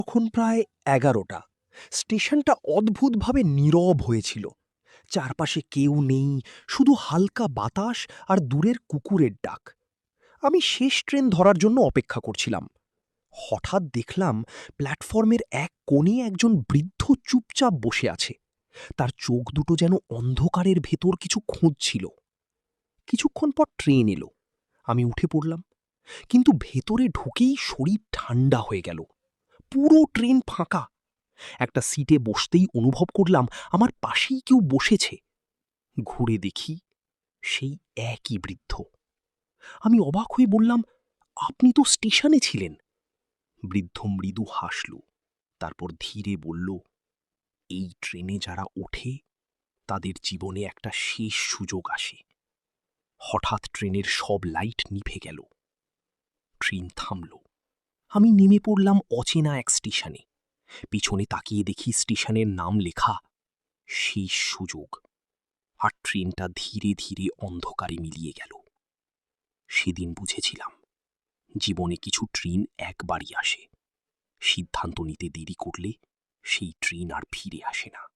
তখন প্রায় ১১টা। স্টেশনটা অদ্ভুতভাবে নীরব হয়েছিল। চারপাশে কেউ নেই, শুধু হালকা বাতাস আর দূরের কুকুরের ডাক। আমি শেষ ট্রেন ধরার জন্য অপেক্ষা করছিলাম। হঠাৎ দেখলাম প্ল্যাটফর্মের এক কোণে একজন বৃদ্ধ চুপচাপ বসে আছে। তার চোখ দুটো যেন অন্ধকারের ভেতর কিছু খুঁজছিল। কিছুক্ষণ পর ট্রেন এলো। আমি উঠে পড়লাম, কিন্তু ভেতরে ঢুকেই শরীর ঠান্ডা হয়ে গেল। পুরো ট্রেন ফাঁকা। একটা সিটে বসতেই অনুভব করলাম আমার পাশেই কেউ বসেছে। ঘুরে দেখি সেই একই বৃদ্ধ। আমি অবাক হয়ে বললাম, আপনি তো স্টেশনে ছিলেন। বৃদ্ধ মৃদু হাসল, তারপর ধীরে বলল, এই ট্রেনে যারা ওঠে তাদের জীবনে একটা শেষ সুযোগ আসে। হঠাৎ ট্রেনের সব লাইট নিভে গেল। ট্রেন থামল। আমি নেমে পড়লাম অচেনা এক স্টেশনে। পিছনে তাকিয়ে দেখি স্টেশনের নাম লেখা শেষ সুযোগ। আর ট্রেনটা ধীরে ধীরে অন্ধকারে মিলিয়ে গেল। সেদিন বুঝেছিলাম, জীবনে কিছু ট্রেন একবারই আসে। সিদ্ধান্ত নিতে দেরি করলে সেই ট্রেন আর ফিরে আসে না।